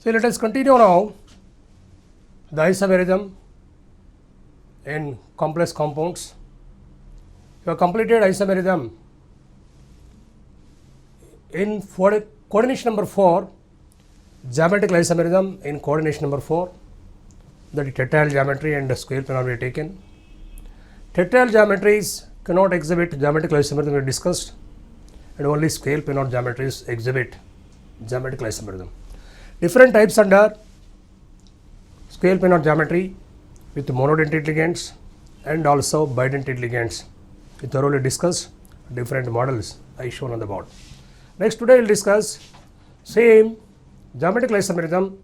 So let us continue now the isomerism in complex compounds. You have completed isomerism in coordination number 4, geometrical isomerism in coordination number 4, that is tetrahedral geometry and square planar we have taken. Tetrahedral geometries cannot exhibit geometrical isomerism we discussed, and only scale planar geometries exhibit geometrical isomerism. Different types under scale planar geometry with monodentate ligands and also bidentate ligands. We thoroughly discussed different models I shown on the board. Next, today we will discuss same geometrical isomerism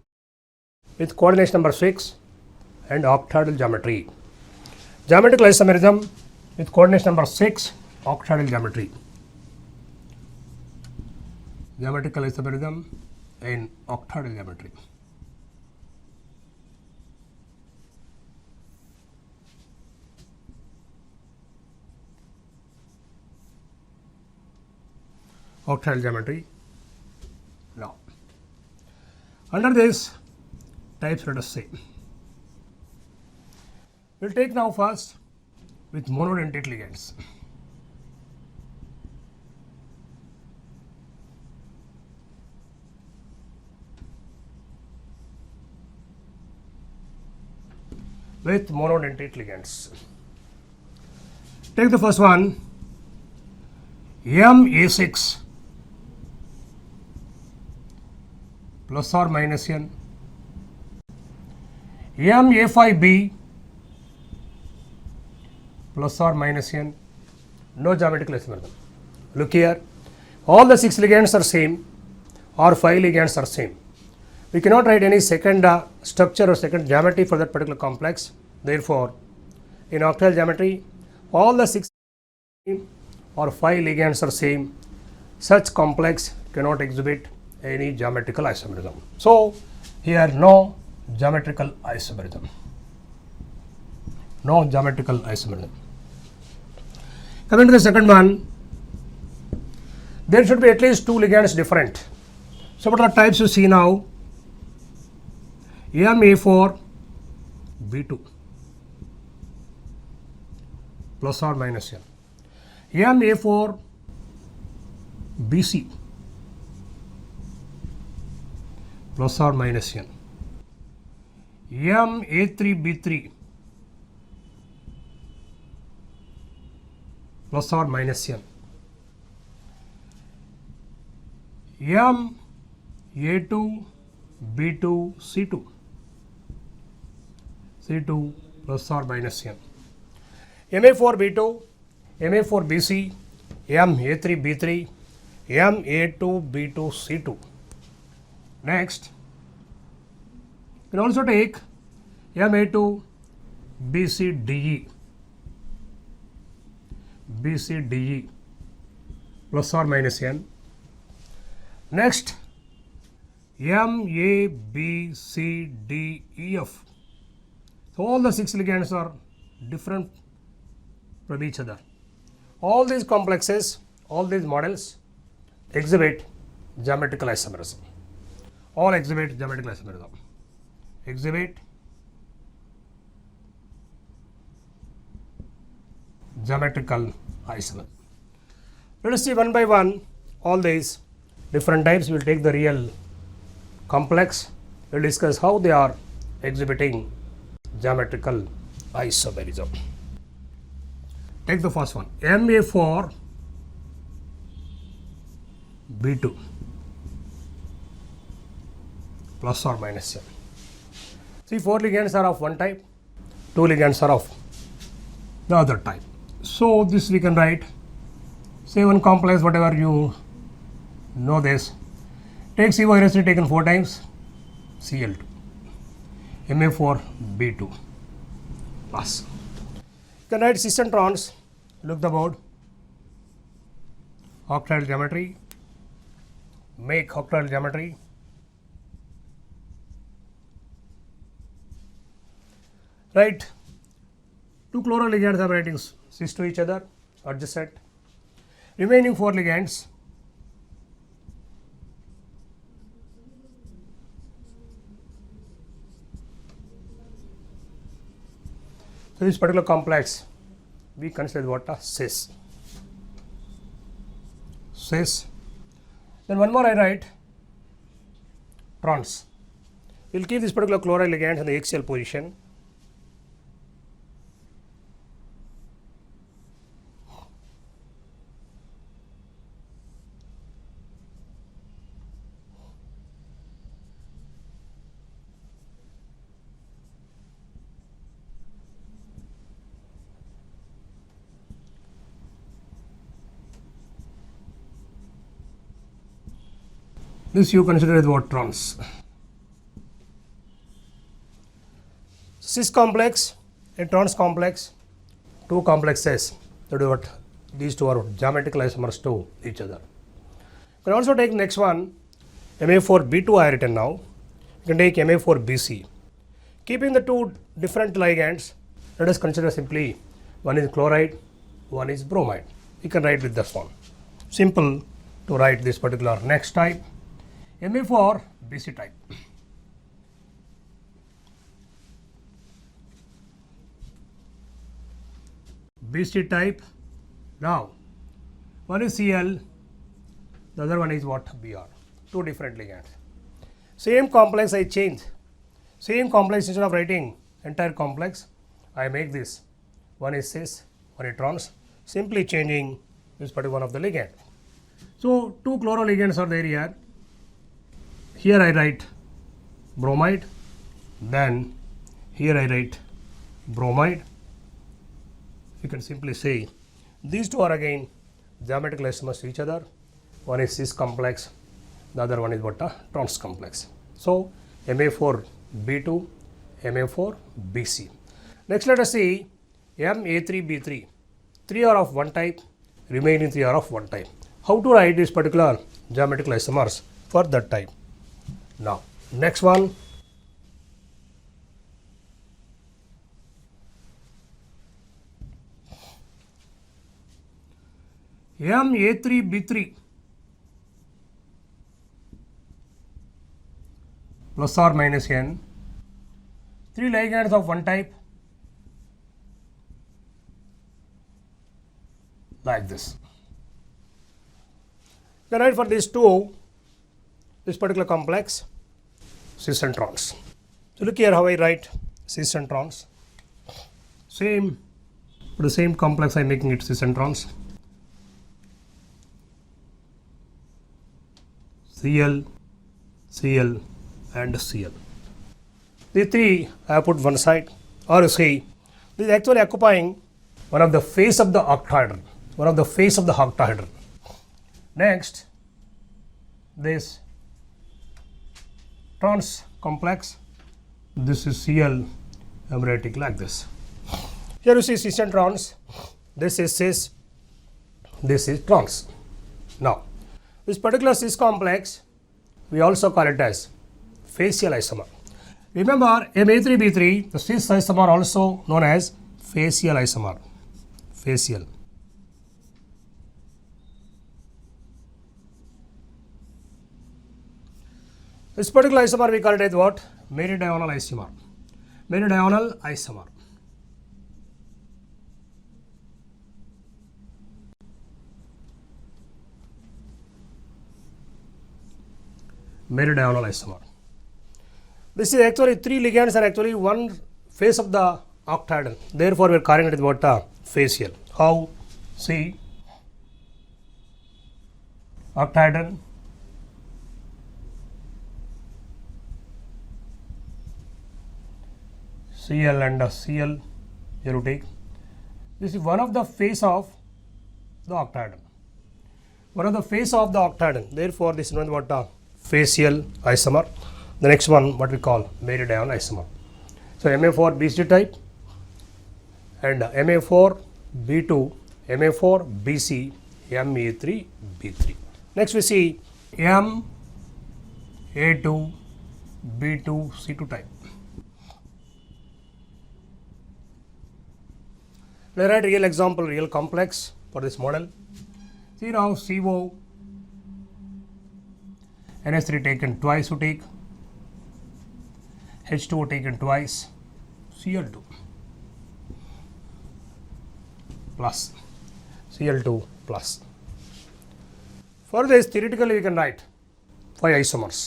with coordination number 6 and octahedral geometry. Geometrical isomerism with coordination number 6, octahedral geometry. Geometrical isomerism in octahedral geometry. Octahedral geometry. Now, under this types, let us say, we will take now first with monodentate ligands. With monodentate ligands. Take the first one, MA6 plus or minus n, MA5B plus or minus n, no geometrical isomerism. Look here, all the 6 ligands are same or 5 ligands are same. We cannot write any second structure or second geometry for that particular complex. Therefore, in octahedral geometry, all the 6 or 5 ligands are same. Such complex cannot exhibit any geometrical isomerism. So, here no geometrical isomerism. No geometrical isomerism. Coming to the second one, there should be at least 2 ligands different. So, what are the types you see now? MA4 B2 plus or minus n, MA4 BC plus or minus n, MA3 B3 plus or minus n, MA2 B2 C2 plus or minus n, MA4 B2, MA4 BC, MA3 B3, MA2 B2 C2. Next, you can also take MA2 BC DE plus or minus n. Next, MABCDEF. So all the 6 ligands are different from each other. All these complexes, all these models exhibit geometrical isomerism. All exhibit geometrical isomerism. Exhibit geometrical isomerism. Let us see one by one all these different types. We will take the real complex. We will discuss how they are exhibiting geometrical isomerism. Take the first one, MA4 B2 plus or minus n. See, 4 ligands are of one type, 2 ligands are of the other type. So this we can write, say one complex, whatever you know this, take CO hydroxide taken 4 times, Cl2, MA4 B2 plus. You can write cis and trans, look the board, octahedral geometry, make octahedral geometry, right, 2 chloro ligands are writing cis to each other, adjacent, remaining 4 ligands, So this particular complex we consider what a cis. Cis. Then one more I write trans. We will keep this particular chloride ligand in the axial position. This you consider as what trans. Cis complex and trans complex, two complexes. That is what these two are geometrical isomers to each other. You can also take next one, Ma4B2 I written now. You can take Ma4BC. Keeping the two different ligands, let us consider simply one is chloride, one is bromide. You can write with this one. Simple to write this particular next type. Ma4 BC type. BC type. Now, one is Cl, the other one is what? Br. Two different ligands. Same complex I change. Same complex, instead of writing entire complex, I make this. One is cis, one is trans. Simply changing this particular one of the ligand. So, two chloro ligands are there here. Here I write bromide, then here I write bromide. You can simply say these two are again geometrical isomers to each other. One is cis complex, the other one is what? A trans complex. So Ma4B2, Ma4BC. Next let us see Ma3B3. Three are of one type, remaining three are of one type. How to write this particular geometrical isomers for that type? Now, next one, Ma3B3 plus or minus n, three ligands of one type, like this. Then write for these two, this particular complex, cis and trans. So look here how I write cis and trans. Same, for the same complex I am making it cis and trans. Cl, Cl and Cl. The three I have put one side, or you see, this is actually occupying one of the face of the octahedron. One of the face of the octahedron. Next, this trans complex, this is Cl, I am writing like this. Here you see cis and trans, this is cis, this is trans. Now, this particular cis complex, we also call it as facial isomer. Remember, Ma3B3, the cis isomer also known as facial isomer. Facial. This particular isomer we call it as what? Meridional isomer. Meridional isomer. Meridional isomer. This is actually three ligands are actually one face of the octahedron. Therefore, we are calling it as what? Facial. How? See, octahedron, Cl and Cl, here you take. This is one of the face of the octahedron. One of the face of the octahedron. Therefore, this is known as what? Facial isomer. The next one, what we call meridional isomer. So Ma4BC type and Ma4B2, Ma4BC, Ma3B3. Next we see Ma2B2C2 type. Let us write real example, real complex for this model. See now CO, NH3 taken twice you take, H2O taken twice, Cl2. plus, Cl2 plus. For this, theoretically we can write 5 isomers.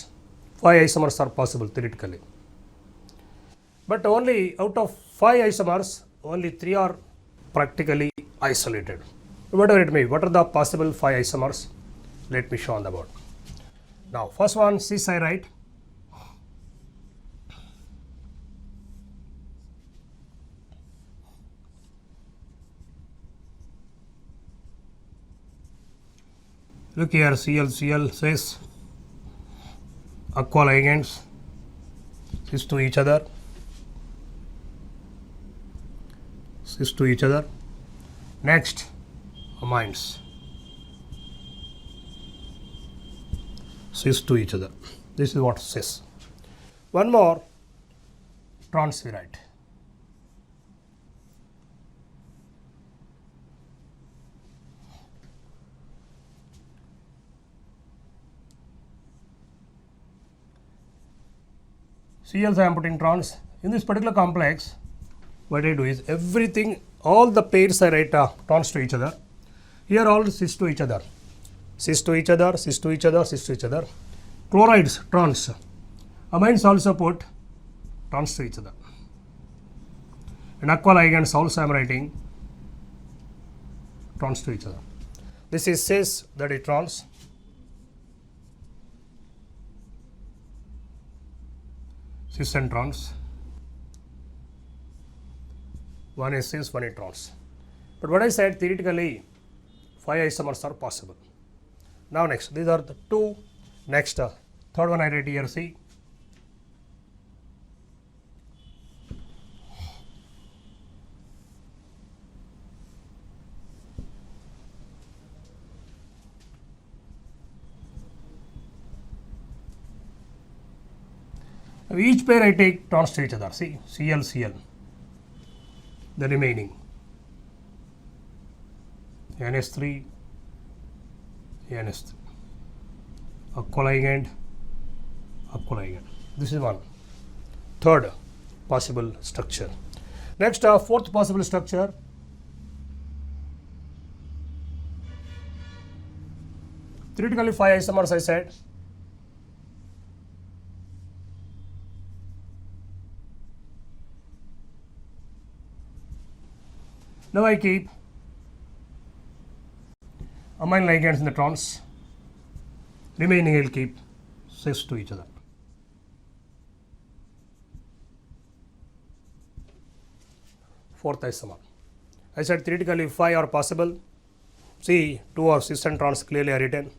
5 isomers are possible theoretically. But only out of 5 isomers, only 3 are practically isolated. Whatever it may be, what are the possible 5 isomers? Let me show on the board. Now, first one, cis I write. Look here, Cl cis, aqua ligands, cis to each other, Next, amines, cis to each other. This is what cis. One more, trans we write. Cl I am putting trans. In this particular complex, what I do is everything, all the pairs I write trans to each other. Here all cis to each other. Cis to each other, cis to each other, cis to each other. Chlorides, trans. Amines also put trans to each other. And aqua ligands also I am writing trans to each other. This is cis, that is trans. Cis and trans. One is cis, one is trans. But what I said, theoretically, 5 isomers are possible. Now next, these are the 2. Next, third one I write here, see. Each pair I take trans to each other, see, Cl, the remaining NH3, NH3, aqua ligand. This is one. Third possible structure. Next, fourth possible structure. Theoretically 5 isomers I said. Now I keep amine ligands in the trans. Remaining I will keep cis to each other. Fourth isomer. I said theoretically 5 are possible. See, 2 are cis and trans clearly are written.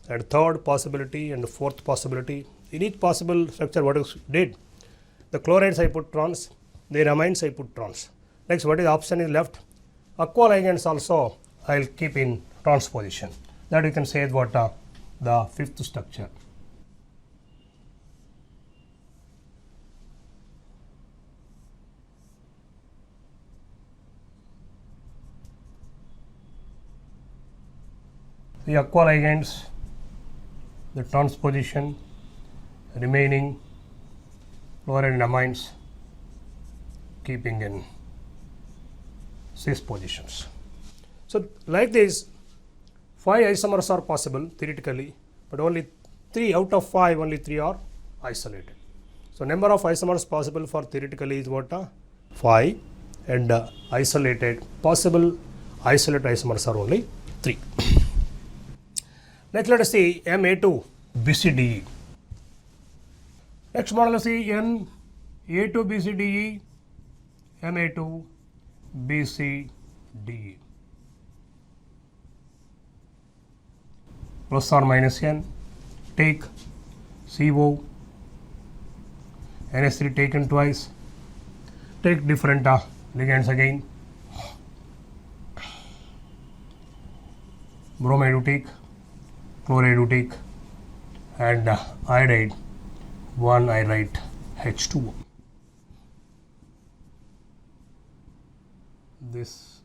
And third possibility and the fourth possibility. In each possible structure, what I did? The chlorides I put trans, the amines I put trans. Next, what is option is left? Aqua ligands also I will keep in trans position. That you can say is what the fifth structure. The aqua ligands, the trans position, remaining chloride and amines keeping in cis positions. So like this, 5 isomers are possible theoretically, but only 3 out of 5, only 3 are isolated. So number of isomers possible for theoretically is what? 5, and isolated, possible isolate isomers are only 3. Next let us see Ma2 BCDE. Next model see Na2 BCDE, Ma2 BCDE. Plus or minus N, take CO, NH3 taken twice, take different ligands again, bromide you take, chloride you take, and iodide, one I write H2O. This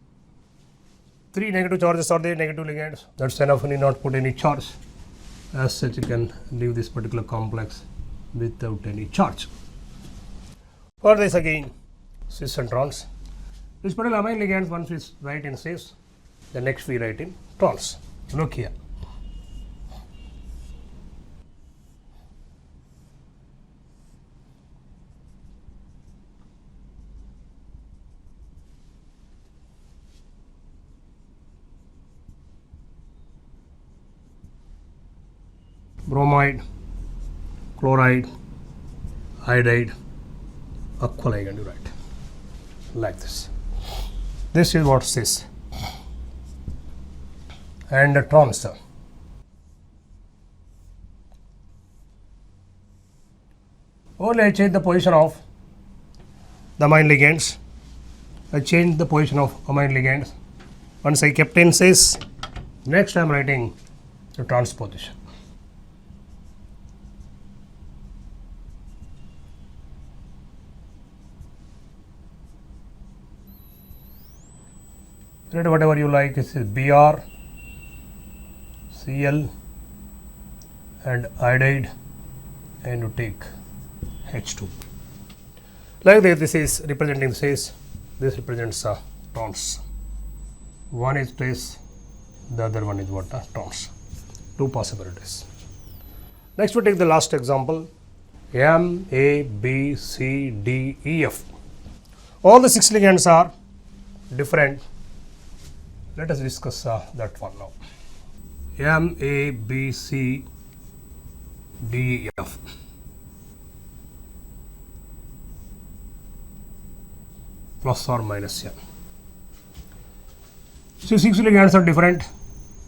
3 negative charges are there, negative ligands. That's enough. You need not put any charge. As such, you can leave this particular complex without any charge. For this again, cis and trans. This particular amine ligands, once we write in cis, the next we write in trans. Look here. Bromide, chloride, iodide, aqua ligand, you write like this. This is what cis and trans. Only I change the position of the amine ligands. I change the position of amine ligands. Once I kept in cis, next I am writing the trans position. Write whatever you like. This is Br, Cl, and iodide, and you take H2. Like this, this is representing cis. This represents trans. One is cis, the other one is what? Trans. Two possibilities. Next, we take the last example. M, A, B, C, D, E, F. All the 6 ligands are different. Let us discuss that one now. M, A, B, C, D, E, F. Plus or minus M. So 6 ligands are different.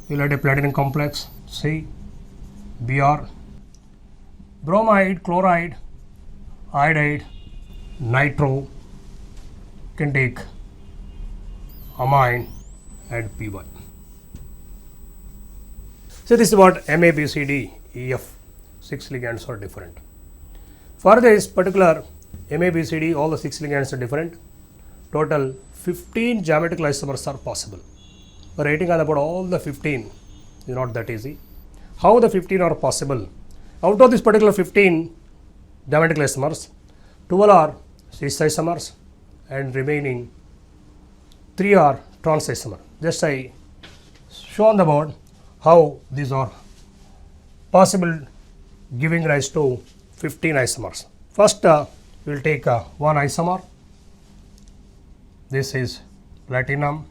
You will add a platinum complex, C, Br, bromide, chloride, iodide, nitro, can take amine and Py. So this is what Ma, B, C, D, E, F, 6 ligands are different. For this particular Ma, B, C, D, all the 6 ligands are different. Total 15 geometrical isomers are possible. But writing about all the 15 is not that easy. How the 15 are possible? Out of this particular 15 geometrical isomers, 12 are cis isomers and remaining 3 are trans isomers. Just I show on the board how these are possible, giving rise to 15 isomers. First, we will take one isomer. This is platinum,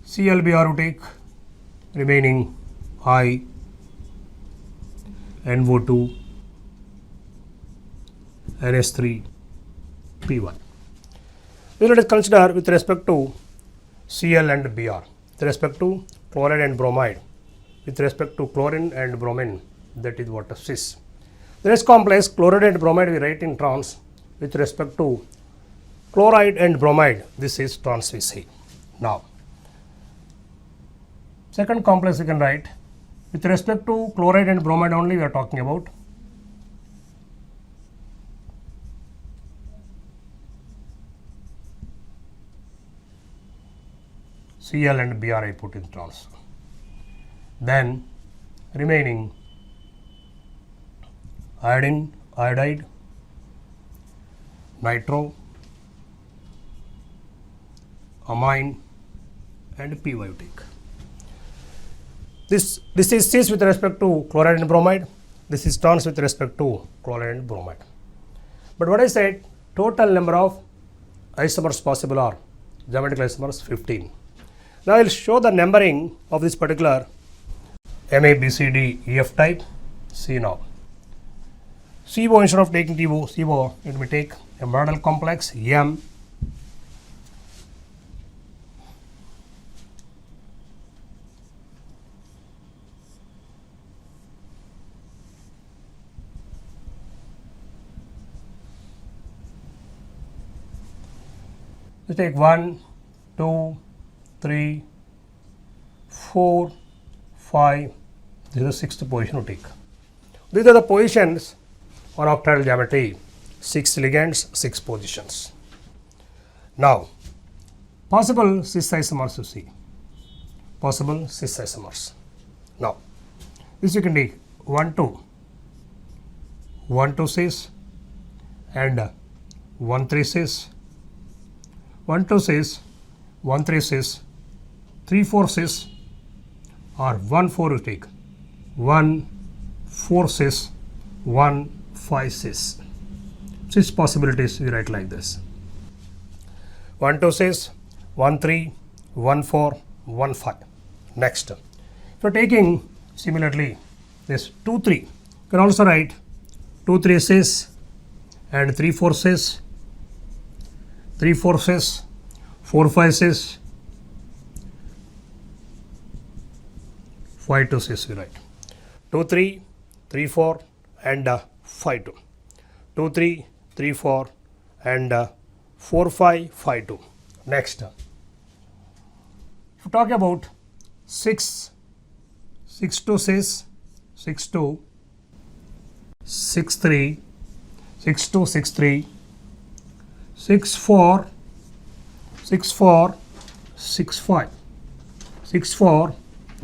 ClBr we take, remaining I, NO2, NH3, P1. Let us consider with respect to Cl and Br, with respect to chloride and bromide, with respect to chlorine and bromine, that is what cis. The next complex, chloride and bromide, we write in trans. With respect to chloride and bromide, this is trans we say. Now, second complex we can write, with respect to chloride and bromide only we are talking about. Cl and Br I put in trans. Then remaining iodine, iodide, nitro, amine and Py you take. This is cis with respect to chloride and bromide. This is trans with respect to chloride and bromide. But what I said, total number of isomers possible are geometrical isomers 15. Now I will show the numbering of this particular Ma, B, C, D, E, F type. See now. CO, instead of taking TO, CO, let me take a model complex M, you take 1, 2, 3, 4, 5, this is the sixth position to take. These are the positions on octahedral geometry, 6 ligands, 6 positions. Now, possible cis isomers you see, possible cis isomers. Now, this you can take 1 2 1 2 6 and 1 3 6 1 2 6 1 3 6 3 4 6 or 1 4 you take 1 4 6 1 5 6. 6 possibilities we write like this: 1 2 6 1 3 1 4 1 5. Next, if you are taking similarly this 2 3, you can also write 2 3 6 and 3 4 6 3 4 6 4 5 6 5 2 6 we write 2 3 3 4 and 5 2 2 3 3 4 and 4 5 5 2. Next, if you talk about 6 6 2 6 6 2 6 3 6 2 6 3 6 4 6 4 6 5 6 4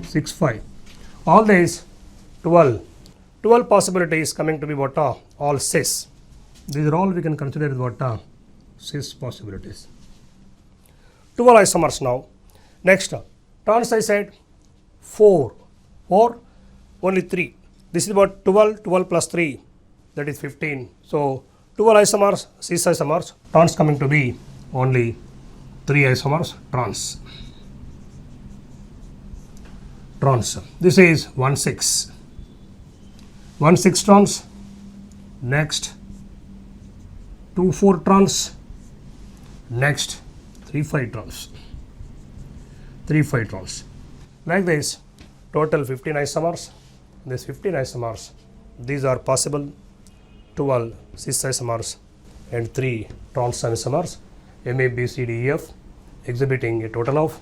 6 5. All these 12 possibilities coming to be what are all cis. These are all we can consider as what are cis possibilities. 12 isomers now. Next, trans I said 4 or only 3. This is about 12 plus 3, that is 15. So 12 isomers, cis isomers, trans coming to be only 3 isomers, trans. Trans. This is 1 6. 1 6 trans. Next 2 4 trans. Next 3 5 trans. 3 5 trans. Like this, total 15 isomers. These 15 isomers, these are possible 12 cis isomers and 3 trans isomers, MA, B, C, D, E, F, exhibiting a total of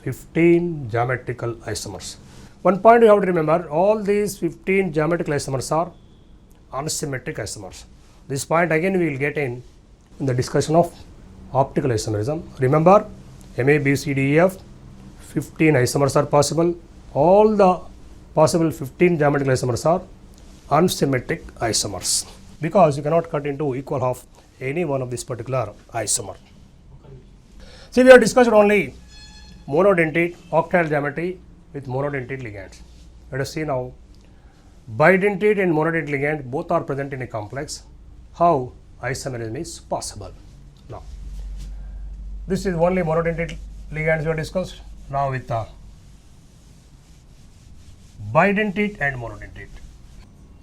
15 geometrical isomers. One point you have to remember, all these 15 geometrical isomers are unsymmetric isomers. This point again we will get in the discussion of optical isomerism. Remember, MA, B, C, D, E, F, 15 isomers are possible. All the possible 15 geometrical isomers are unsymmetric isomers, because you cannot cut into equal half any one of this particular isomer. See, we have discussed only monodentate octahedral geometry with monodentate ligands. Let us see now bidentate and monodentate ligand both are present in a complex. How isomerism is possible? Now, this is only monodentate ligands we have discussed. Now with bidentate and monodentate.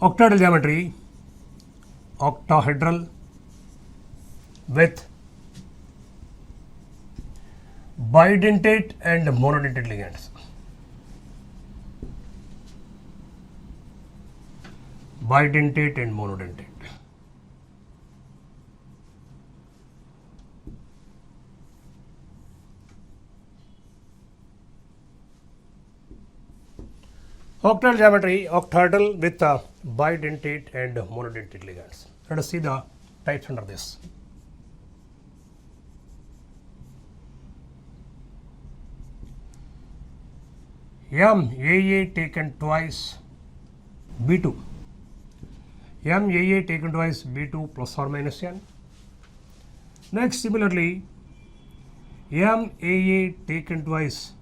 Octahedral geometry, octahedral with bidentate and monodentate ligands. Bidentate and monodentate. Octahedral geometry, octahedral with bidentate and monodentate ligands. Let us see the types under this. MAA taken twice, B2. MAA taken twice, B2 plus or minus n. Next, similarly, MAA taken twice,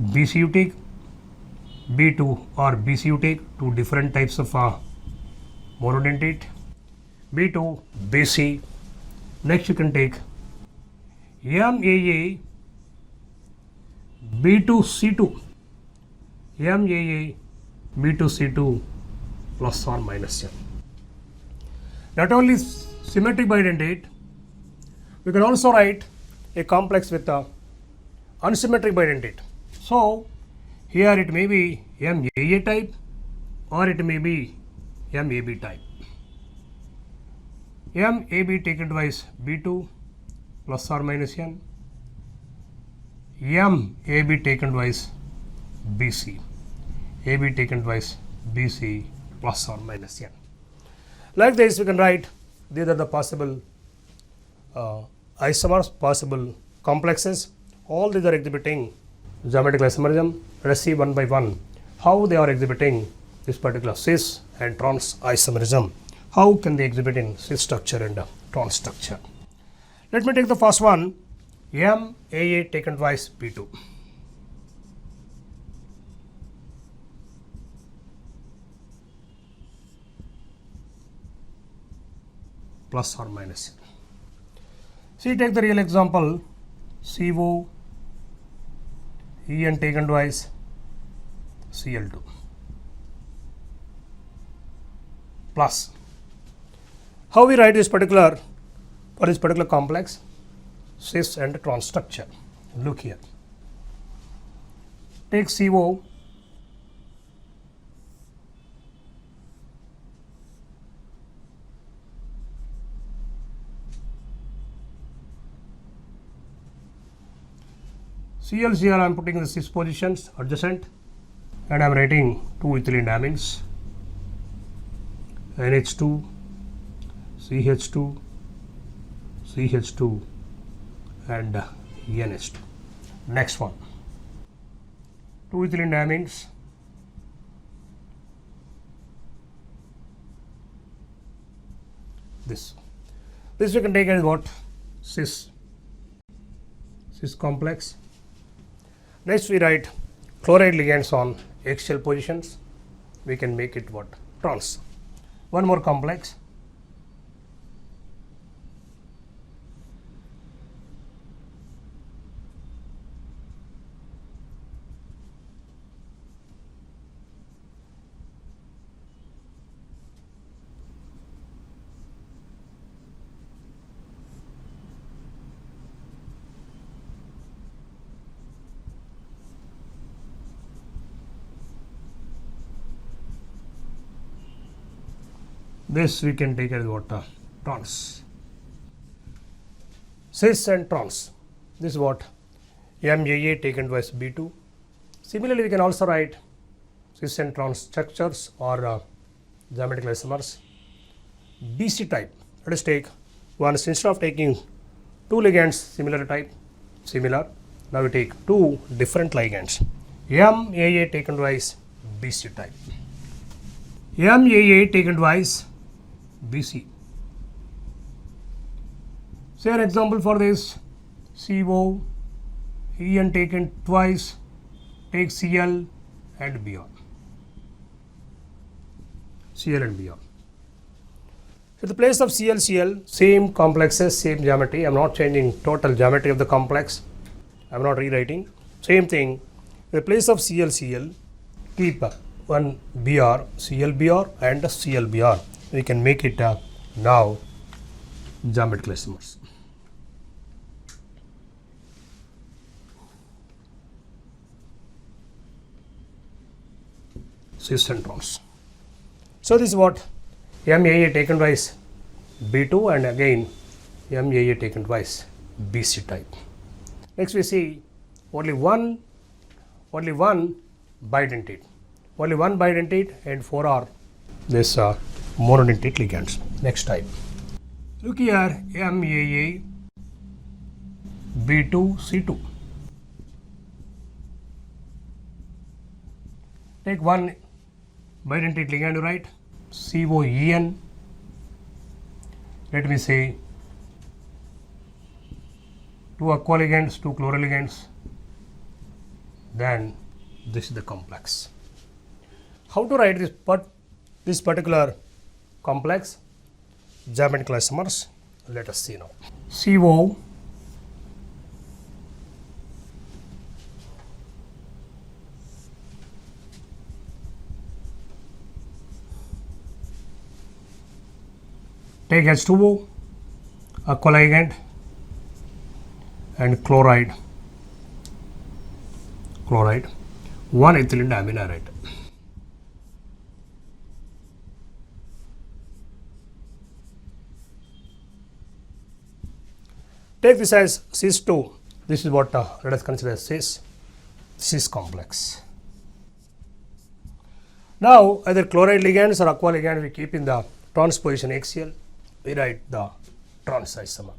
BC you take, B2 or BC you take, two different types of monodentate, B2, BC. Next you can take MAA, B2C2, MAA, B2C2 plus or minus n. Not only symmetric bidentate, we can also write a complex with unsymmetric bidentate. So, here it may be MAA type or it may be MAB type. MAB taken twice, B2 plus or minus n. MAB taken twice, BC. AB taken twice, BC plus or minus n. Like this, we can write these are the possible isomers, possible complexes. All these are exhibiting geometrical isomerism. Let us see one by one how they are exhibiting this particular cis and trans isomerism. How can they exhibit in cis structure and trans structure? Let me take the first one, MAA taken twice B2. Plus or minus. See, take the real example, CO, EN taken twice, Cl2. Plus. How we write this particular, for this particular complex, cis and trans structure? Look here. Take CO, Cl I am putting the cis positions adjacent, and I am writing two ethylene amines, NH2, CH2, CH2 and NH2. Next one, two ethylene amines, this we can take as what? Cis complex. Next we write chloride ligands on axial positions, we can make it what? Trans. One more complex, this we can take as what? Trans. Cis and trans. This is what? MAA taken twice B2. Similarly, we can also write cis and trans structures or geometrical isomers. BC type. Let us take one. Instead of taking two ligands similar type, now we take two different ligands. MAA taken twice BC type. MAA taken twice BC. Say an example for this, CO, EN taken twice, take Cl and Br. Cl and Br. So the place of Cl, same complexes, same geometry. I am not changing total geometry of the complex. I am not rewriting. Same thing. In the place of Cl, keep one Br, ClBr and ClBr. We can make it now geometrical isomers. Cis and trans. So this is what? MAA taken twice B2 and again MAA taken twice BC type. Next we see only one bidentate. Only one bidentate and four are this monodentate ligands. Next type. Look here, MAA B2 C2. Take one bidentate ligand, right? COEN. Let me say two aqua ligands, two chloro ligands. Then this is the complex. How to write this particular complex geometrical isomers? Let us see now. CO take H2O, aqua ligand and chloride, one ethylene diaminarate. Take this as cis2. This is what let us consider as cis complex. Now either chloride ligands or aqua ligand we keep in the trans position axial. We write the trans isomer.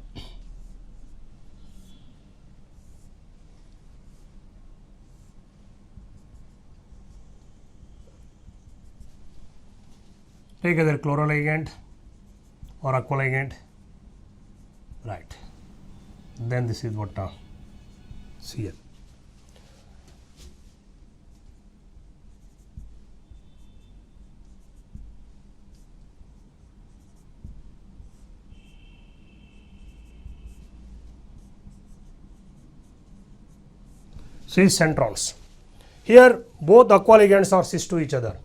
take either chloroligand or aqualigand, right? Then this is what Cl. Cis and trans. Here both aqualigands are cis to each other.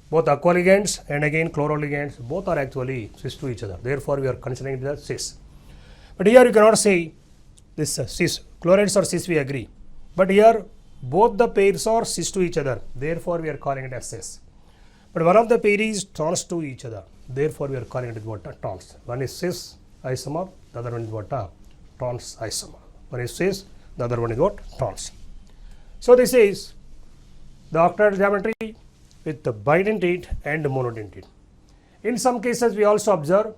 Both aqualigands and again chloroligands both are actually cis to each other. Therefore, we are considering it as cis. But here you cannot say this cis. Chlorides are cis, we agree. But here both the pairs are cis to each other. Therefore, we are calling it as cis. But one of the pair is trans to each other. Therefore, we are calling it what? Trans. One is cis isomer, the other one is what? Trans isomer. One is cis, the other one is what? Trans. So, this is the octahedral geometry with the bidentate and monodentate. In some cases, we also observe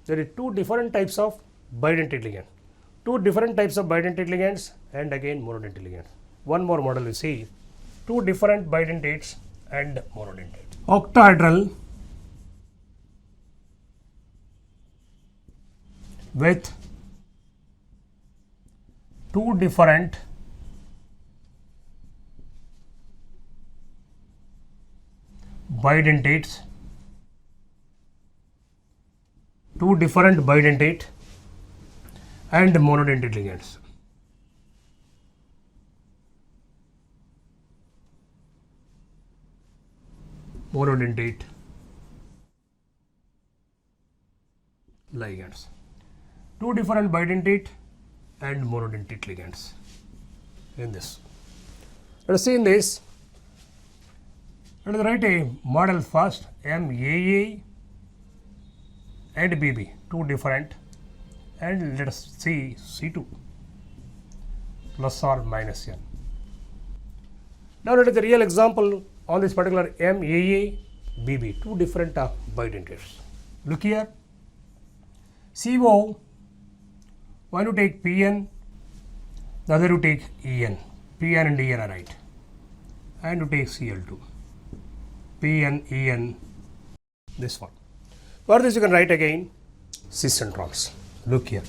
there are two different types of bidentate ligand, two different types of bidentate ligands and again monodentate ligands. One more model we see, two different bidentates and monodentate. Octahedral with two different bidentates, two different bidentate and monodentate ligands. Monodentate ligands. Two different bidentate and monodentate ligands in this. Let us see in this. Let us write a model first, MAA and BB, two different, and let us see C2 plus or minus N. Now let us the real example on this particular MAA BB, two different bidentates. Look here, CO, one you take PN, the other you take EN, PN and EN are right, and you take Cl2. PN, EN, this one. For this you can write again cis and trans. Look here.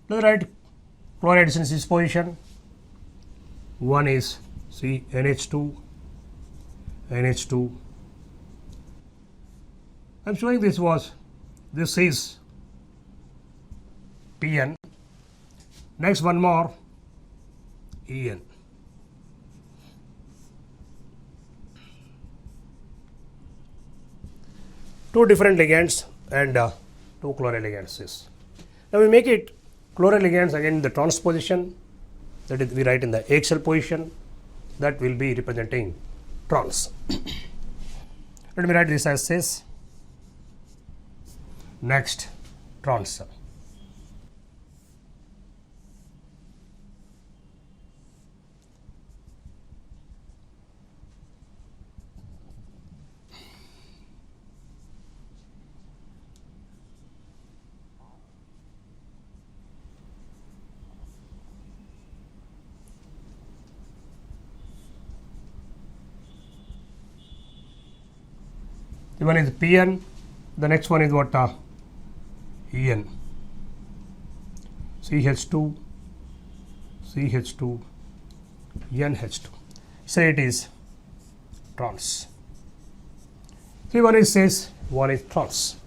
Let us write chlorides in cis position. One is NH2, NH2. I am showing this is PN. Next one more EN. Two different ligands and two chloride ligands. Now we make it chloride ligands again in the trans position, that is we write in the axial position, that will be representing trans. Let me write this as cis. Next, trans. The one is PN, the next one is what? EN. CH2, CH2, NH2. Say it is trans. See, one is cis, one is trans.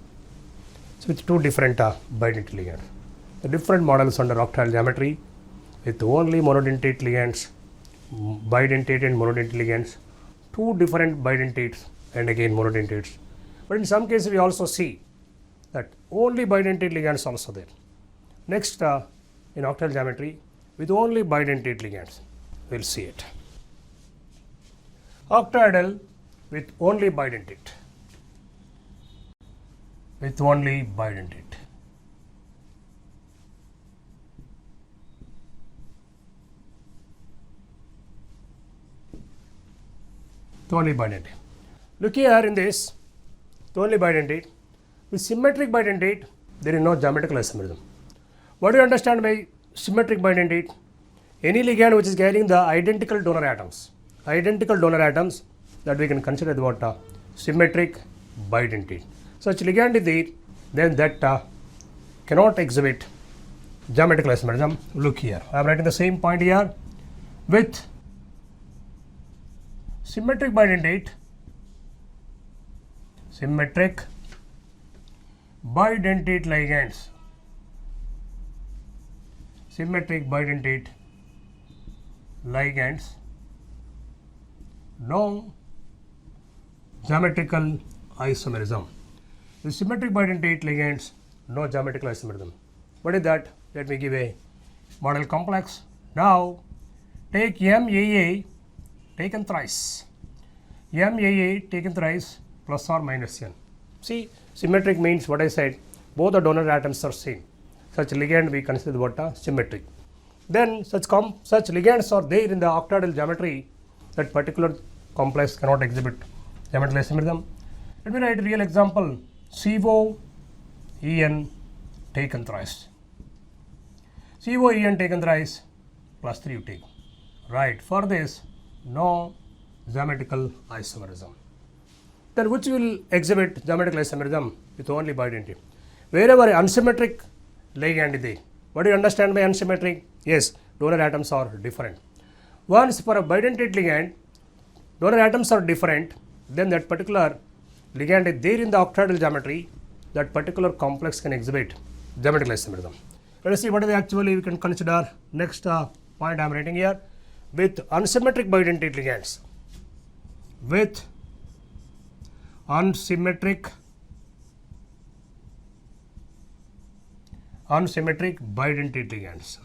So with two different bidentate ligands. The different models under octahedral geometry with only monodentate ligands, bidentate and monodentate ligands, two different bidentates and again monodentates. But in some cases we also see that only bidentate ligands also there. Next, in octahedral geometry with only bidentate ligands, we will see it. Octahedral with only bidentate. With only bidentate. Only bidentate. Look here in this, only bidentate. With symmetric bidentate, there is no geometrical isomerism. What do you understand by symmetric bidentate? Any ligand which is carrying the identical donor atoms that we can consider as what symmetric bidentate. Such ligand is there, then that cannot exhibit geometrical isomerism. Look here, I am writing the same point here. With symmetric bidentate ligands, no geometrical isomerism. With symmetric bidentate ligands, no geometrical isomerism. What is that? Let me give a model complex. Now take MAA taken thrice, plus or minus n. See, symmetric means what I said, both the donor atoms are same. Such ligand we consider what symmetric. Then such ligands are there in the octahedral geometry, that particular complex cannot exhibit geometrical isomerism. Let me write a real example. COEN taken thrice. COEN taken thrice plus 3 you take. Right. For this, no geometrical isomerism. Then which will exhibit geometrical isomerism? With only bidentate. Wherever unsymmetric ligand is there. What do you understand by unsymmetric? Yes, donor atoms are different. Once for a bidentate ligand, donor atoms are different, then that particular ligand is there in the octahedral geometry, that particular complex can exhibit geometrical isomerism. Let us see what is actually we can consider. Next point I am writing here. With unsymmetric bidentate ligands, with unsymmetric bidentate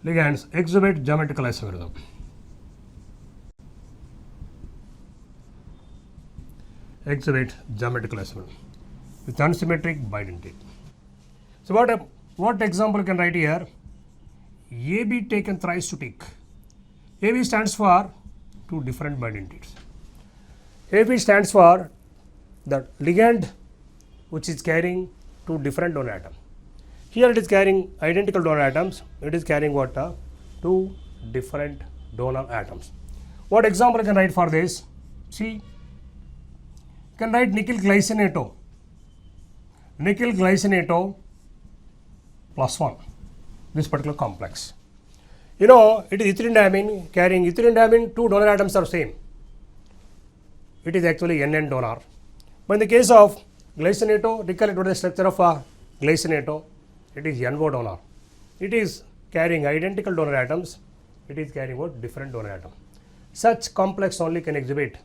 ligands exhibit geometrical isomerism. With unsymmetric bidentate. So what example you can write here? AB taken thrice to take. AB stands for two different bidentates. AB stands for the ligand which is carrying two different donor atoms. Here it is carrying identical donor atoms. It is carrying what? Two different donor atoms. What example I can write for this? See, you can write nickel glycinato plus 1, this particular complex. You know, it is ethylene diamine carrying ethylene diamine, two donor atoms are same. It is actually NN donor. But in the case of glycinato, recollect what is the structure of glycinato. It is NO donor. It is carrying identical donor atoms. It is carrying what? Different donor atom. Such complex only can exhibit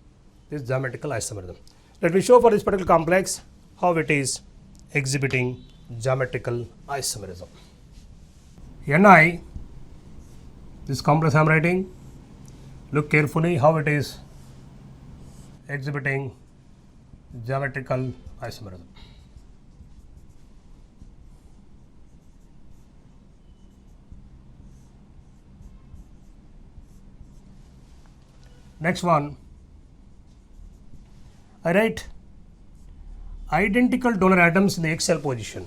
this geometrical isomerism. Let me show for this particular complex how it is exhibiting geometrical isomerism. Ni, this complex I am writing, look carefully how it is exhibiting geometrical isomerism. Next one, I write identical donor atoms in the XL position.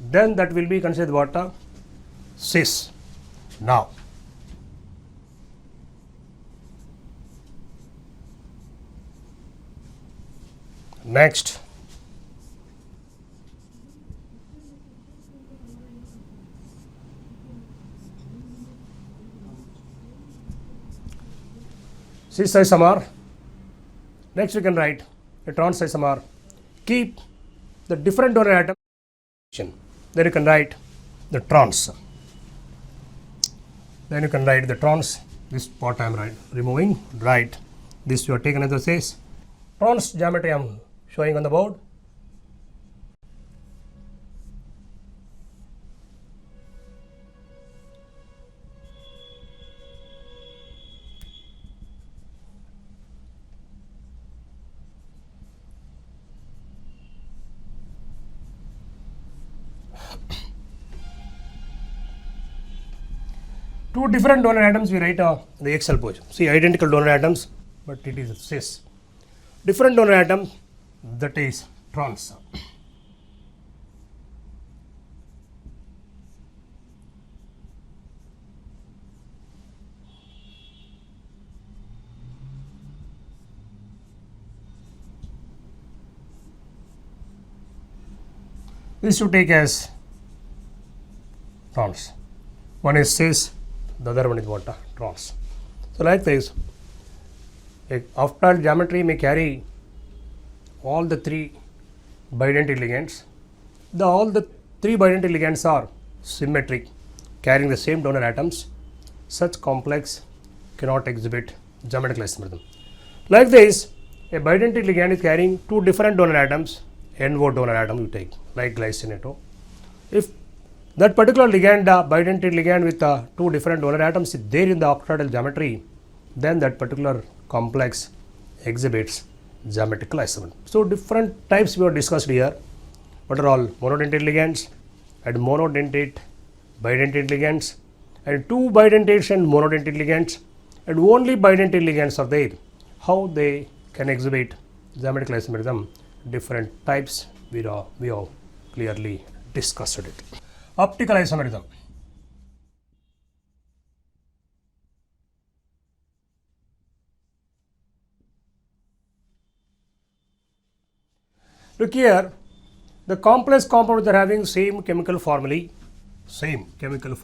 Then that will be considered what? Cis. Now, next, cis isomer. Next we can write a trans isomer. Keep the different donor atom. Then you can write the trans. This part I am removing. Right. This you are taken as a cis. Trans geometry I am showing on the board. two different donor atoms we write the axial position. See, identical donor atoms, but it is cis. Different donor atom, that is trans. This should take as trans. One is cis, the other one is what? Trans. So like this, a octal geometry may carry all the three bidentate ligands. All the three bidentate ligands are symmetric, carrying the same donor atoms. Such complex cannot exhibit geometrical isomerism. Like this, a bidentate ligand is carrying two different donor atoms, NO donor atom you take, like glycine. If that particular ligand, bidentate ligand with two different donor atoms is there in the octahedral geometry, then that particular complex exhibits geometrical isomerism. So different types we have discussed here. What are all? Monodentate ligands and monodentate bidentate ligands, and two bidentates and monodentate ligands, and only bidentate ligands are there. How they can exhibit geometrical isomerism? Different types we have clearly discussed it. Optical isomerism. Look here, the complex compounds are having same chemical formulae, Same physical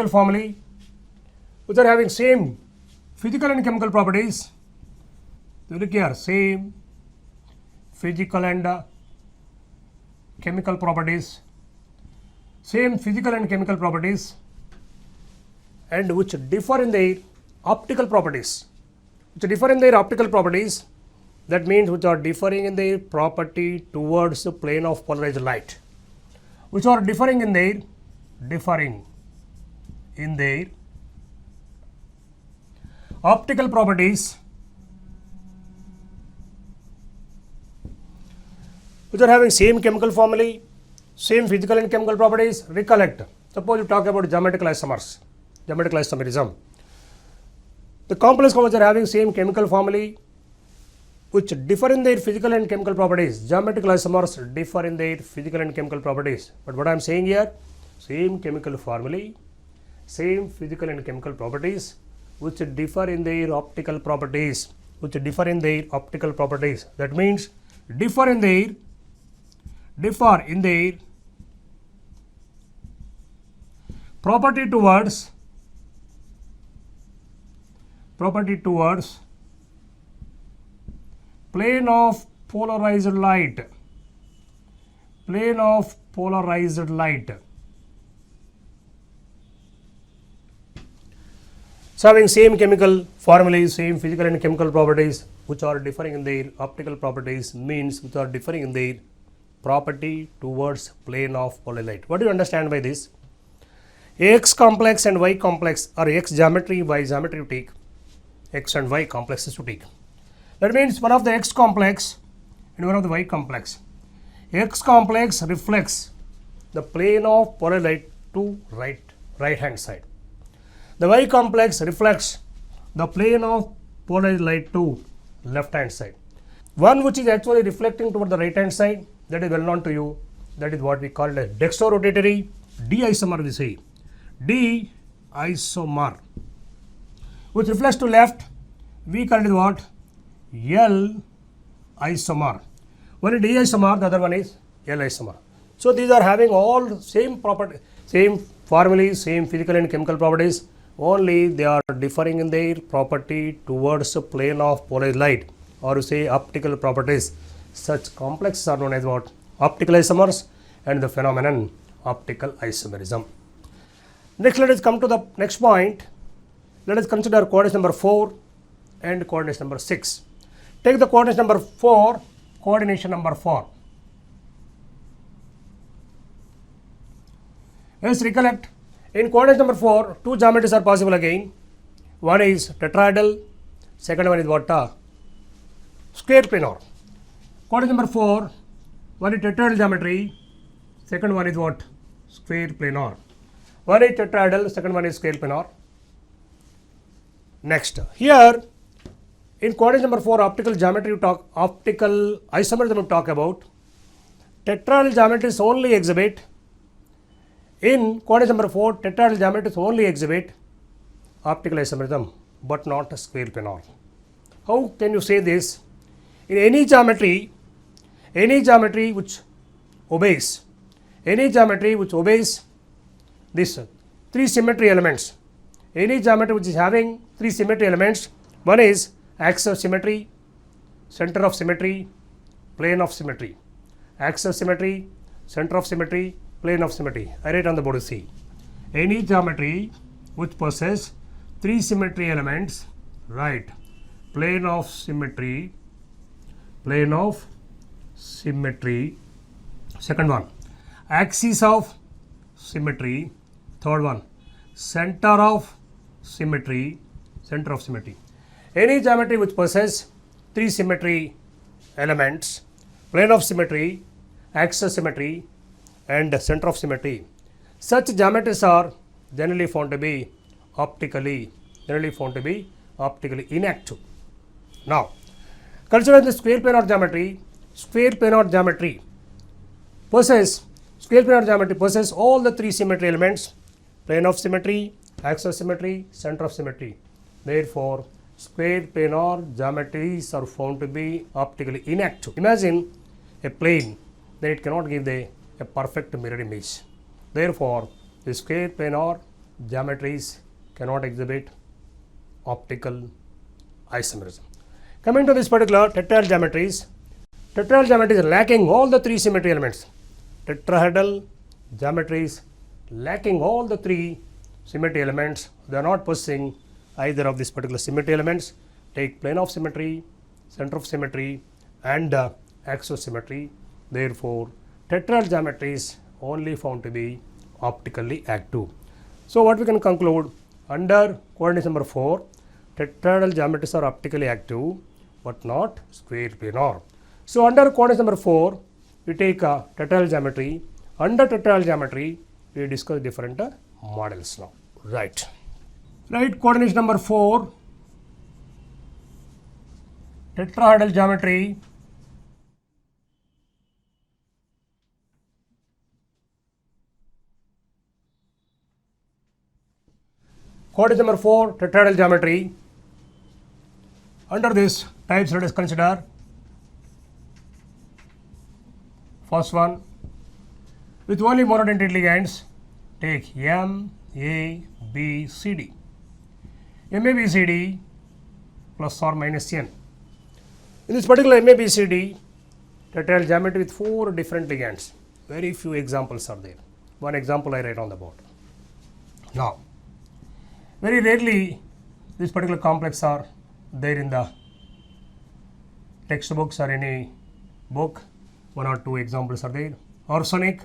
formulae, which are having same physical and chemical properties. So look here, same physical and chemical properties, and which differ in their optical properties. That means which are differing in their property towards the plane of polarized light, which are differing in their optical properties, which are having same chemical formulae, same physical and chemical properties. Recollect, suppose you talk about geometrical isomerism. The complex compounds are having same chemical formulae, which differ in their physical and chemical properties. Geometrical isomers differ in their physical and chemical properties. But what I am saying here, same chemical formulae, same physical and chemical properties, which differ in their optical properties. That means differ in their property towards plane of polarized light. So having same chemical formulae, same physical and chemical properties, which are differing in their optical properties, means which are differing in their property towards plane of polarized light. What do you understand by this? X complex and Y complex, or X geometry, Y geometry you take, X and Y complexes to take. That means one of the X complex and one of the Y complex. X complex reflects the plane of polarized light to right hand side. The Y complex reflects the plane of polarized light to left hand side. One which is actually reflecting toward the right hand side, that is well known to you, that is what we call a dextrorotatory D isomer, we say. D isomer, which reflects to left, we call it what? L isomer. One is D isomer, the other one is L isomer. So these are having all same property, same formulae, same physical and chemical properties, only they are differing in their property towards the plane of polarized light, or you say optical properties. Such complexes are known as what? Optical isomers, and the phenomenon optical isomerism. Next, let us come to the next point. Let us consider coordinate number 4 and coordinate number 6. Take the coordinate number 4, coordination number 4. Let's recollect, in coordinate number 4, two geometries are possible again. One is tetrahedral, second one is what? square planar. Coordinate number 4, one is tetrahedral geometry, second one is what? Square planar. One is tetrahedral, second one is square planar. Next, here in coordinate number 4, optical geometry, optical isomerism we talk about. Tetrahedral geometries only exhibit, in coordinate number 4, tetrahedral geometries only exhibit optical isomerism, but not square planar. How can you say this? In any geometry which obeys this three symmetry elements, any geometry which is having three symmetry elements, one is axis of symmetry, center of symmetry, plane of symmetry. Axis of symmetry, center of symmetry, plane of symmetry. I write on the board to see. Any geometry which possesses three symmetry elements, right? Plane of symmetry, second one, axis of symmetry, third one, center of symmetry. Any geometry which possesses three symmetry elements, plane of symmetry, axis of symmetry, and center of symmetry, such geometries are generally found to be optically inactive. Now, consider the square planar geometry. Square planar geometry possesses all the three symmetry elements: plane of symmetry, axis of symmetry, center of symmetry. Therefore, square planar geometries are found to be optically inactive. Imagine a plane, then it cannot give a perfect mirror image. Therefore, the square planar geometries cannot exhibit optical isomerism. Coming to this particular tetrahedral geometries are lacking all the three symmetry elements. Tetrahedral geometries lacking all the three symmetry elements. They are not possessing either of these particular symmetry elements. Take plane of symmetry, center of symmetry, and axis of symmetry. Therefore, tetrahedral geometries only found to be optically active. So, what we can conclude, under coordinate number 4, tetrahedral geometries are optically active but not square planar. So, under coordinate number 4, we take tetrahedral geometry. Under tetrahedral geometry, we discuss different models now. Right, coordinate number 4, tetrahedral geometry. Coordinate number 4, tetrahedral geometry. Under this, types let us consider. First one, with only monodentate ligands, take M, A, B, C, D. M, A, B, C, D plus or minus N. In this particular M, A, B, C, D, tetrahedral geometry with 4 different ligands. Very few examples are there. One example I write on the board. Now, very rarely this particular complex are there in the textbooks or any book. 1 or 2 examples are there. Arsenic,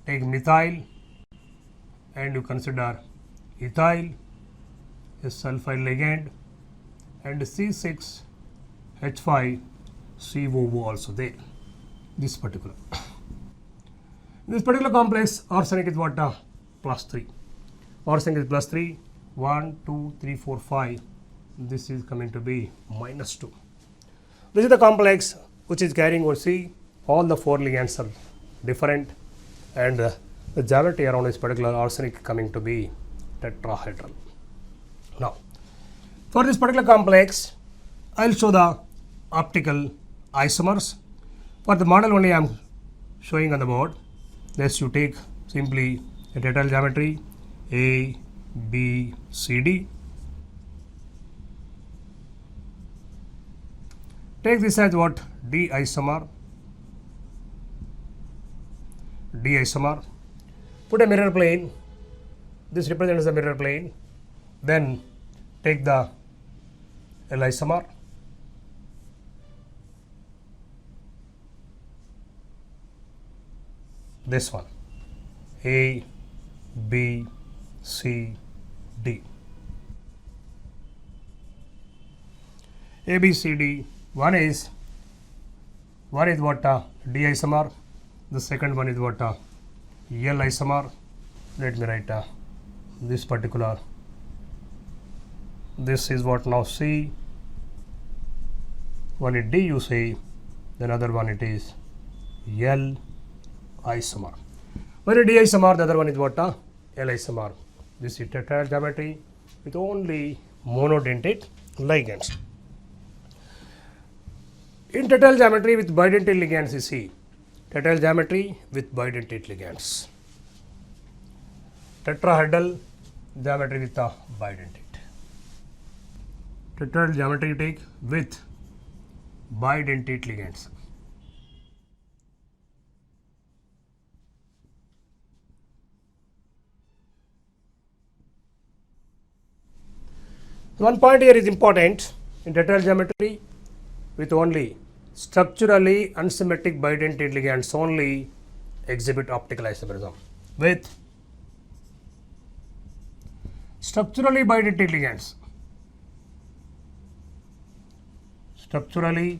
take methyl, and you consider ethyl, a sulfide ligand, and C6H5COO also there. This particular complex, arsenic is what? Plus 3. Arsenic is plus 3. 1, 2, 3, 4, 5. This is coming to be minus 2. This is the complex which is carrying over C. All the 4 ligands are different, and the geometry around this particular arsenic coming to be tetrahedral. Now, for this particular complex, I will show the optical isomers. For the model only I am showing on the board. Let's you take simply a tetrahedral geometry A, B, C, D. Take this as what? D isomer. Put a mirror plane. This represents the mirror plane. Then take the L isomer. This one. A, B, C, D. A, B, C, D. One is what D isomer. The second one is what L isomer. Let me write this particular. This is what now C. One is D you say, then other one it is L isomer. One is D isomer, the other one is what L isomer. This is tetrahedral geometry with only monodentate ligands. In tetrahedral geometry with bidentate ligands, you see tetrahedral geometry with bidentate ligands. Tetrahedral geometry with a bidentate. Tetrahedral geometry you take with bidentate ligands. One point here is important in tetrahedral geometry with only structurally unsymmetric bidentate ligands only exhibit optical isomerism. With structurally bidentate ligands, structurally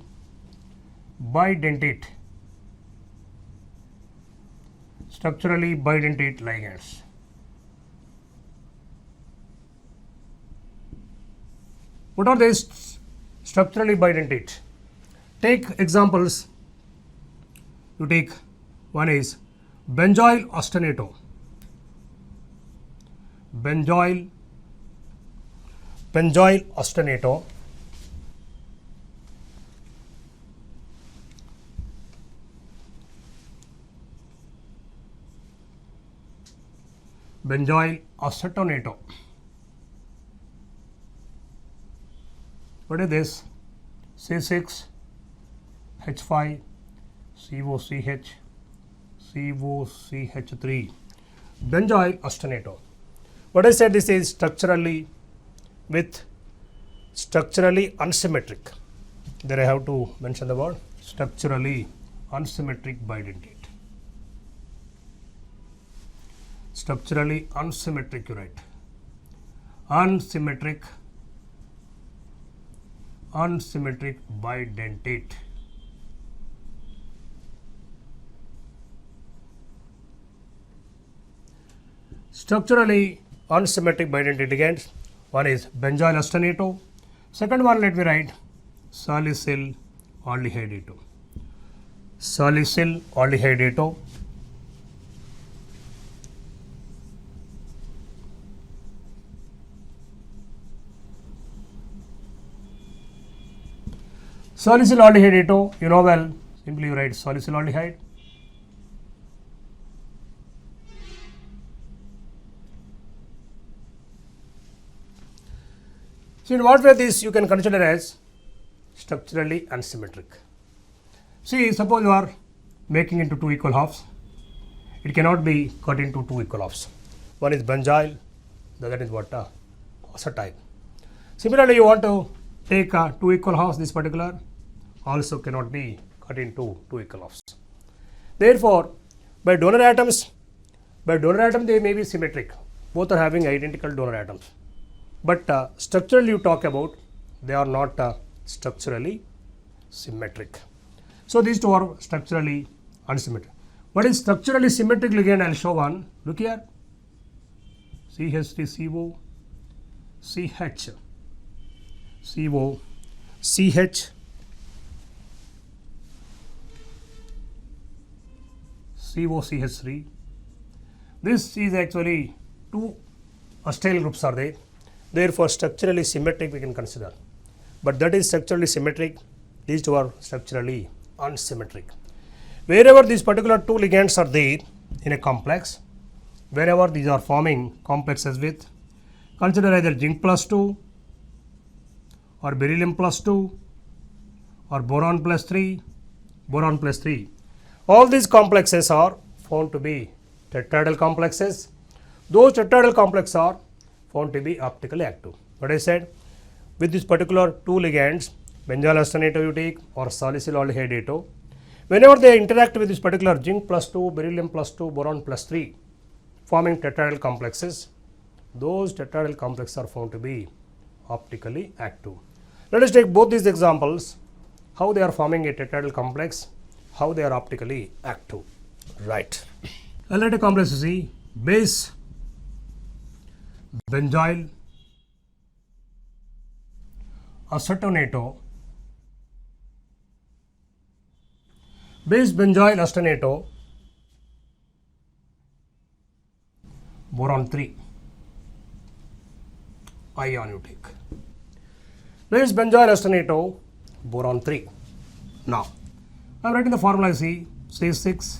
bidentate ligands. What are these structurally bidentate? Take examples. You take one is benzoyl ostinato. Benzoyl ostinato. Benzoyl acetonato. What is this? C6H5COCH3 benzoyl ostinato. What I said, this is structurally unsymmetric. There I have to mention the word structurally unsymmetric bidentate. Structurally unsymmetric, you write. Unsymmetric bidentate. Structurally unsymmetric bidentate ligands. One is benzoyl ostinato. Second one, let me write salicyl aldehydato. Salicyl aldehydato. Salicyl aldehydato, you know well, simply you write salicyl aldehyde. So, in what way this you can consider as structurally unsymmetric? See, suppose you are making into two equal halves. It cannot be cut into two equal halves. One is benzyl, the other is what? Acetyl. Similarly, you want to take two equal halves, this particular also cannot be cut into two equal halves. Therefore, by donor atoms they may be symmetric. Both are having identical donor atoms. But structurally you talk about, they are not structurally symmetric. So, these two are structurally unsymmetric. What is structurally symmetric ligand? I will show one. Look here. CH3CO, CH, CO, CH, COCH3. This is actually two acyl groups are there. Therefore, structurally symmetric we can consider. But that is structurally symmetric. These two are structurally unsymmetric. Wherever these particular two ligands are there in a complex, wherever these are forming complexes with, consider either zinc plus 2 or beryllium plus 2 or boron plus 3, boron plus 3. All these complexes are found to be tetrahedral complexes. Those tetrahedral complexes are found to be optically active. What I said, with this particular two ligands, benzyl ostinato you take or salicyl aldehydato, whenever they interact with this particular zinc plus 2, beryllium plus 2, boron plus 3, forming tetrahedral complexes, those tetrahedral complexes are found to be optically active. Let us take both these examples, how they are forming a tetrahedral complex, how they are optically active. Right. I'll write a complex C, base benzyl acetonato, base benzyl acetonato, boron 3, ion you take. Base benzyl acetonato, boron 3. Now, I am writing the formula C, C6,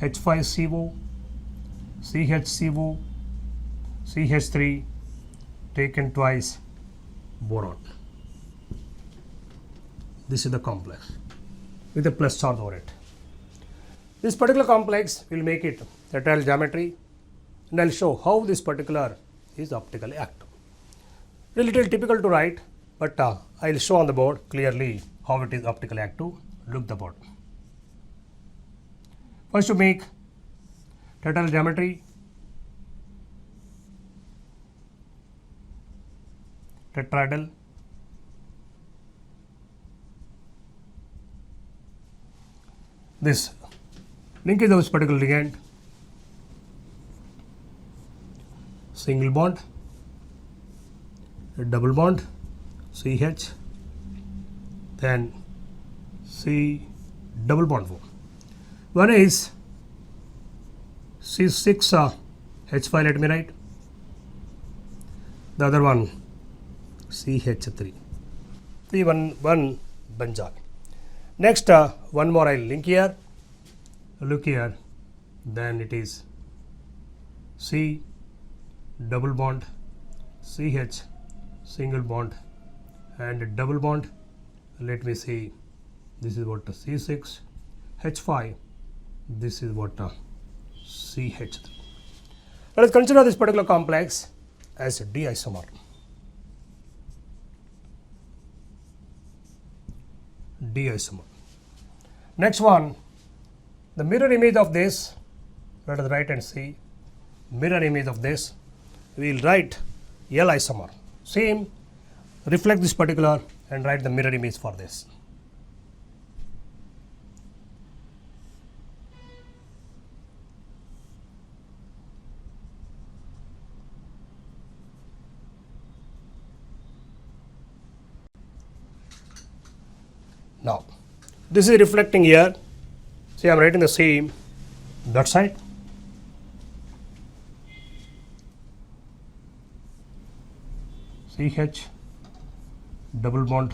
H5CO, CHCO, CH3 taken twice, boron. This is the complex with a plus charge over it. This particular complex will make it tetrahedral geometry, and I will show how this particular is optically active. A little typical to write, but I will show on the board clearly how it is optically active. Look the board. First to make tetrahedral geometry, tetrahedral, this linkage of this particular ligand, single bond, a double bond, CH, then C double bond 4. One is C6 H5, let me write. The other one CH3. The one benzyl. Next, one more I will link here. Look here. Then it is C double bond, CH single bond, and a double bond. Let me see. This is what C6 H5. This is what CH3. Let us consider this particular complex as a D isomer. D isomer. Next one, the mirror image of this, let us write and see. Mirror image of this, we will write L isomer. Same, reflect this particular and write the mirror image for this. Now, this is reflecting here. See, I am writing the same that side. CH double bond,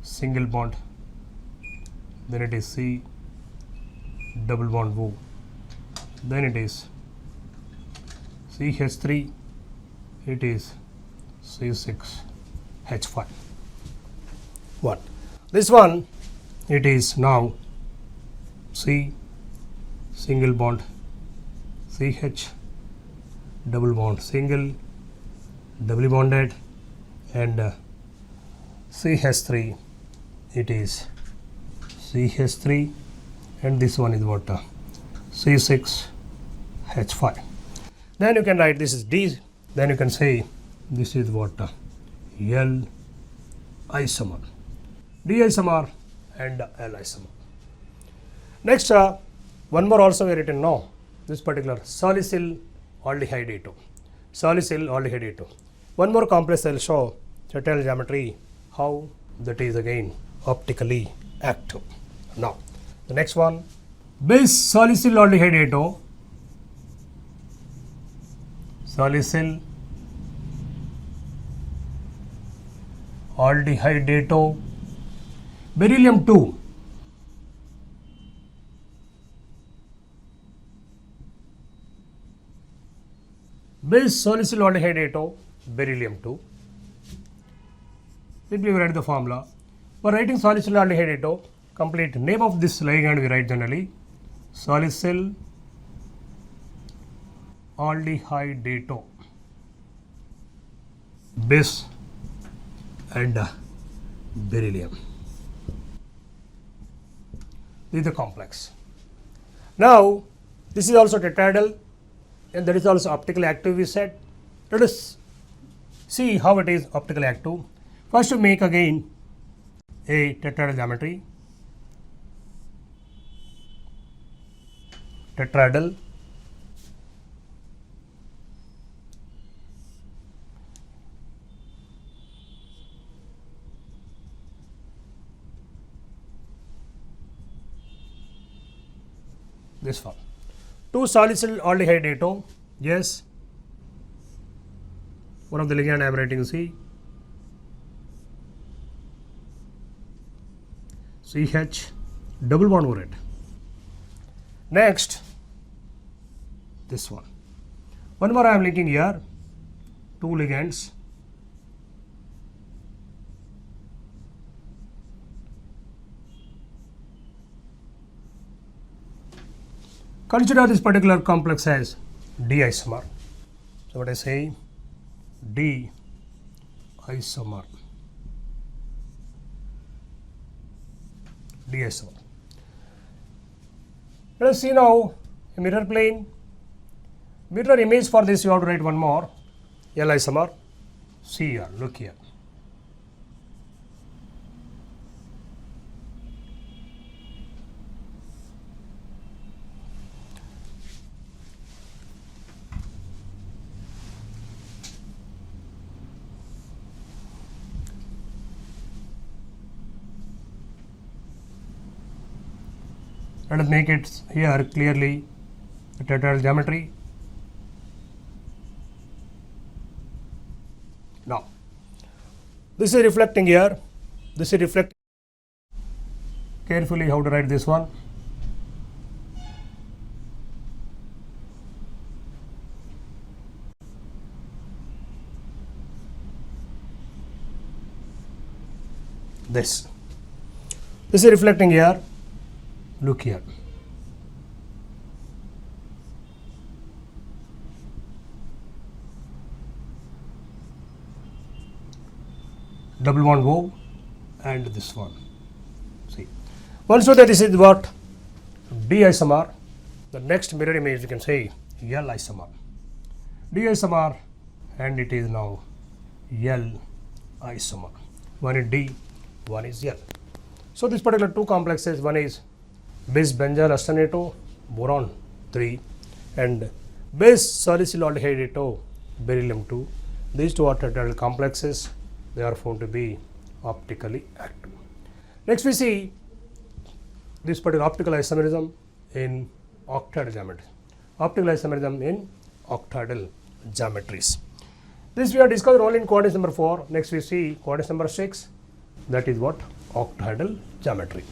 single bond, then it is C double bond O, then it is CH3, it is C6 H5. 1. This one, it is now C single bond, CH double bond, single, doubly bonded, and CH3, it is CH3, and this one is what C6 H5. Then you can write this is D, then you can say this is what L isomer. D isomer and L isomer. Next, one more also we written now, this particular salicyl aldehyde A2. Salicyl aldehyde A2. One more complex I will show tetrahedral geometry, how that is again optically active. Now, the next one, base salicyl aldehyde A2, salicyl aldehyde A2, beryllium 2, base salicyl aldehyde A2, beryllium 2. Simply we write the formula. For writing salicyl aldehyde A2, complete name of this ligand we write generally salicyl aldehyde A2, base and beryllium. This is the complex. Now, this is also tetrahedral and that is also optically active we said. Let us see how it is optically active. First to make again a tetrahedral geometry. Tetrahedral. This form. 2-salicyl aldehyde atom. Yes. One of the ligand I am writing C. CH double bond over it. Next, this one. One more I am linking here. 2 ligands. Consider this particular complex as D isomer. So what I say, D isomer. D isomer. Let us see now a mirror plane. Mirror image for this you have to write one more. L isomer. See here, look here. Let us make it here clearly the tetrahedral geometry. Now, this is reflecting here, this is reflecting. Carefully how to write this one. This is reflecting here. Look here. Double bond O and this one. See. Once you know that this is what D isomer, the next mirror image you can say L isomer. D isomer and it is now L isomer. One is D, one is L. So this particular two complexes, one is bis benzyl acenato boron 3 and bis salicyl aldehyde beryllium 2. These two are tetrahedral complexes. They are found to be optically active. Next we see this particular optical isomerism in octahedral geometry. Optical isomerism in octahedral geometries. This we have discussed only in coordinates number 4. Next we see coordinates number 6. That is what? Octahedral geometry.